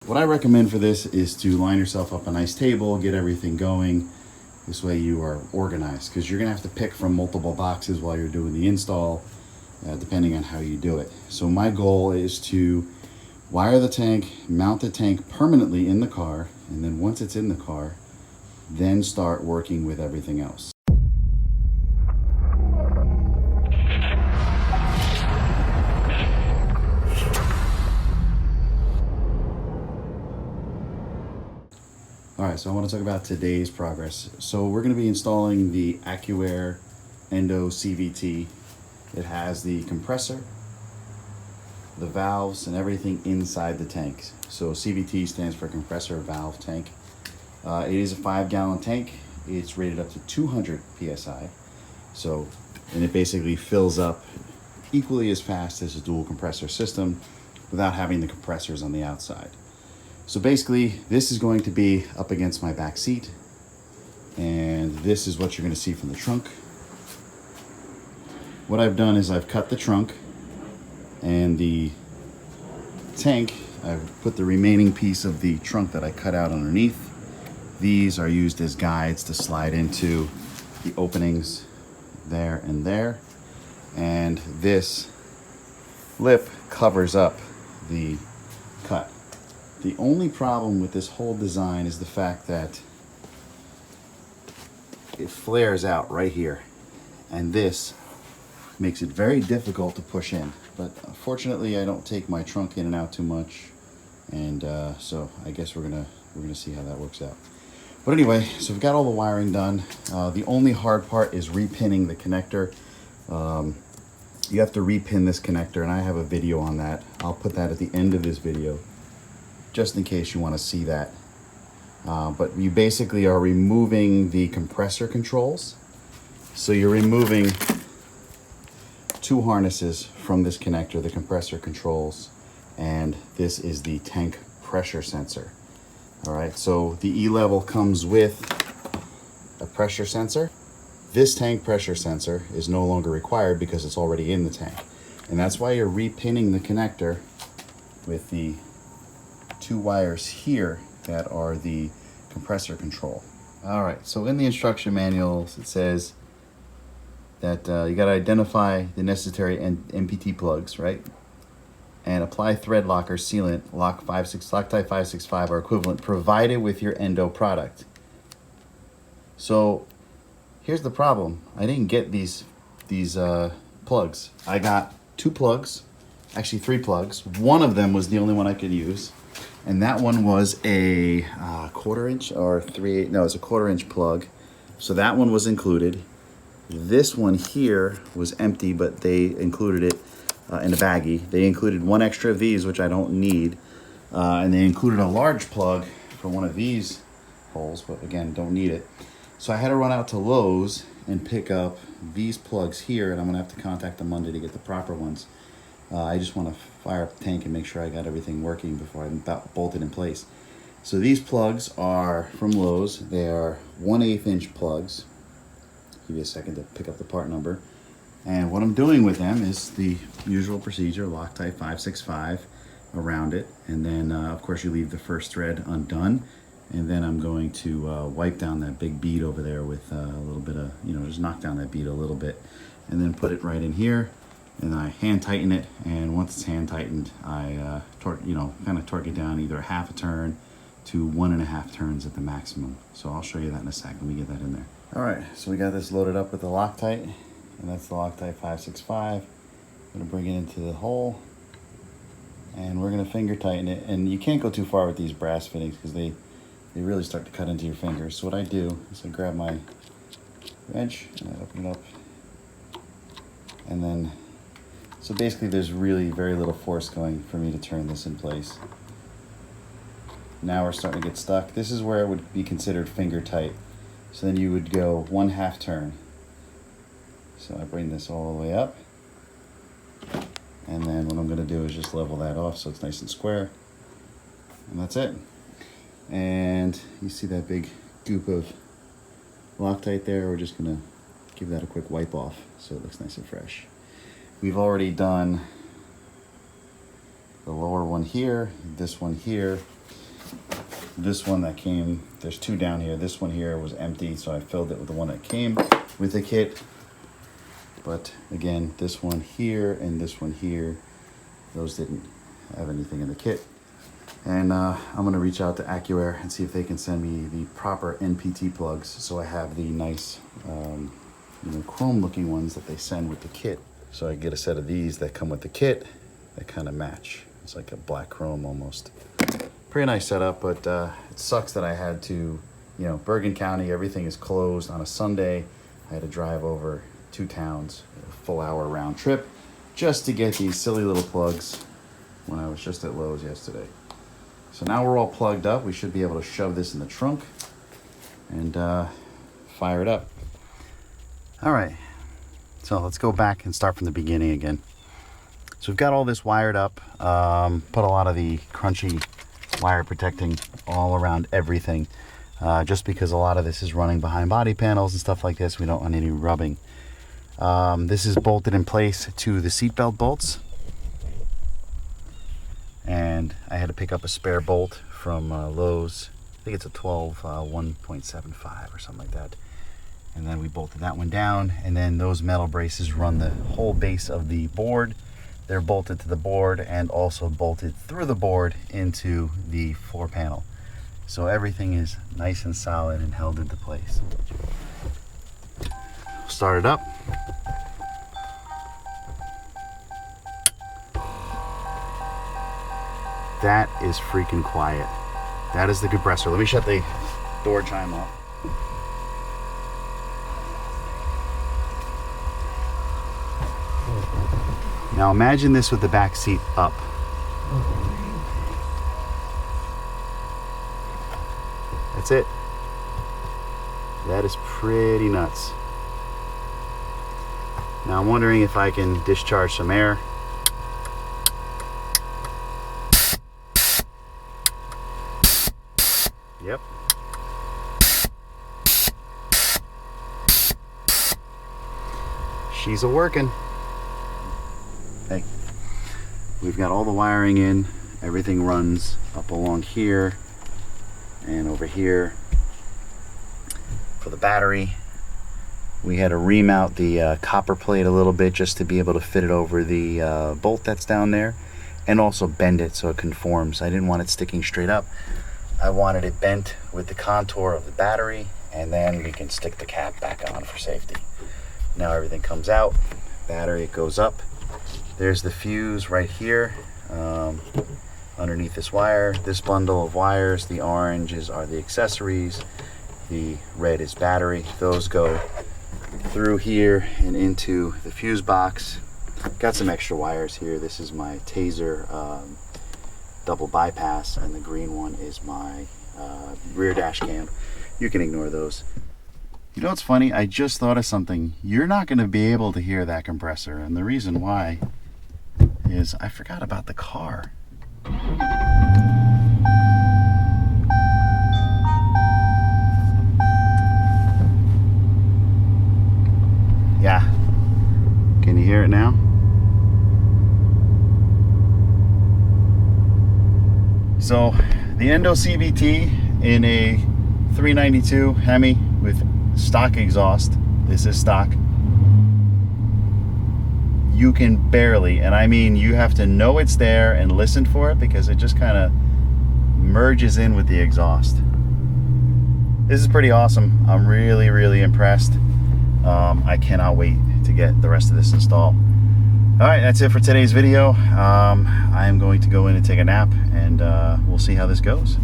what I recommend for this is to line yourself up a nice table, get everything going. This way you are organized, because you're gonna have to pick from multiple boxes while you're doing the install, depending on how you do it. So my goal is to wire the tank, mount the tank permanently in the car, and then once it's in the car, then start working with everything else. All right, so I want to talk about today's progress. So we're going to be installing the Accuair Endo-CVT. It has the compressor, the valves, and everything inside the tank. So CVT stands for compressor valve tank. It is a 5-gallon tank. It's rated up to 200 PSI. So, and it basically fills up equally as fast as a dual compressor system without having the compressors on the outside. So basically, this is going to be up against my back seat, and this is what you're going to see from the trunk. What I've done is I've cut the trunk and the tank. I've put the remaining piece of the trunk that I cut out underneath. These are used as guides to slide into the openings there and there. And this lip covers up the cut. The only problem with this whole design is the fact that it flares out right here, and this makes it very difficult to push in. But fortunately, I don't take my trunk in and out too much, and so I guess we're gonna see how that works out. But anyway, so we've got all the wiring done. The only hard part is repinning the connector. You have to repin this connector, and I have a video on that. I'll put that at the end of this video, just in case you want to see that. But you basically are removing the compressor controls. So you're removing 2 harnesses from this connector, the compressor controls, and this is the tank pressure sensor. All right, so the E-level comes with a pressure sensor. This tank pressure sensor is no longer required because it's already in the tank. And that's why you're repinning the connector with the 2 wires here that are the compressor control. All right, so in the instruction manuals, it says that you got to identify the necessary MPT plugs, right? And apply thread locker sealant, loctite 565 or equivalent, provided with your Endo product. So here's the problem. I didn't get these plugs. I got 2 plugs, actually 3 plugs. One of them was the only one I could use. And that one was a 1/4 inch or 3/8, no, it's a 1/4 inch plug. So that one was included. This one here was empty, but they included it in a baggie. They included 1 extra of these, which I don't need. And they included a large plug for one of these holes, but again, don't need it. So I had to run out to Lowe's and pick up these plugs here, and I'm gonna have to contact them Monday to get the proper ones. I just want to fire up the tank and make sure I got everything working before I bolt it in place. So these plugs are from Lowe's. They are 1/8 inch plugs. Give you a second to pick up the part number. And what I'm doing with them is the usual procedure, Loctite 565 around it. And then of course you leave the first thread undone. And then I'm going to wipe down that big bead over there with a little bit of, just knock down that bead a little bit. And then put it right in here. And I hand tighten it, and once it's hand tightened, I kind of torque it down either 1/2 turn to 1.5 turns at the maximum. So I'll show you that in a sec. Let me get that in there. All right, so we got this loaded up with the Loctite, and that's the Loctite 565. I'm gonna bring it into the hole, and we're gonna finger tighten it. And you can't go too far with these brass fittings because they really start to cut into your fingers. So what I do is I grab my wrench and I open it up, and then so basically there's really very little force going for me to turn this in place. Now we're starting to get stuck. This is where it would be considered finger tight. So then you would go 1/2 turn. So I bring this all the way up. And then what I'm gonna do is just level that off so it's nice and square. And that's it. And you see that big goop of Loctite there? We're just gonna give that a quick wipe off so it looks nice and fresh. We've already done the lower one here, this one here. this one that came, there's two down here. This one here was empty, so I filled it with the one that came with the kit. But again, this one here and this one here, those didn't have anything in the kit. And I'm gonna reach out to Accuair and see if they can send me the proper NPT plugs, so I have the nice chrome looking ones that they send with the kit. So I get a set of these that come with the kit that kind of match. It's like a black chrome almost. Pretty nice setup, but it sucks that I had to, Bergen County, everything is closed on a Sunday. I had to drive over 2 towns, a full hour round trip, just to get these silly little plugs when I was just at Lowe's yesterday. So now we're all plugged up. We should be able to shove this in the trunk and fire it up. All right, so let's go back and start from the beginning again. So we've got all this wired up, put a lot of the crunchy wire protecting all around everything, just because a lot of this is running behind body panels and stuff like this. We don't want any rubbing. This is bolted in place to the seatbelt bolts, and I had to pick up a spare bolt from Lowe's. I think it's a 12 1.75 or something like that. And then we bolted that one down, and then those metal braces run the whole base of the board. They're bolted to the board and also bolted through the board into the floor panel. So everything is nice and solid and held into place. Start it up. That is freaking quiet. That is the compressor. Let me shut the door chime off. Now imagine this with the back seat up. That's it. That is pretty nuts. Now I'm wondering if I can discharge some air. Yep. She's a working. Hey, we've got all the wiring in. Everything runs up along here and over here. For the battery, we had to remount the copper plate a little bit just to be able to fit it over the bolt that's down there, and also bend it so it conforms. I didn't want it sticking straight up. I wanted it bent with the contour of the battery, and then we can stick the cap back on for safety. Now everything comes out, battery goes up. There's the fuse right here, underneath this wire. This bundle of wires, the oranges are the accessories, the red is battery. Those go through here and into the fuse box. Got some extra wires here. This is my taser double bypass, and the green one is my rear dash cam. You can ignore those. You know what's funny? I just thought of something. You're not going to be able to hear that compressor, and the reason why is I forgot about the car. Yeah. Can you hear it now? So the Endo-CVT in a 392 Hemi with stock exhaust. This is stock. You can barely, and I mean you have to know it's there and listen for it, because it just kind of merges in with the exhaust. This is pretty awesome. I'm really, really impressed. I cannot wait to get the rest of this installed. All right, that's it for today's video. I am going to go in and take a nap, and we'll see how this goes.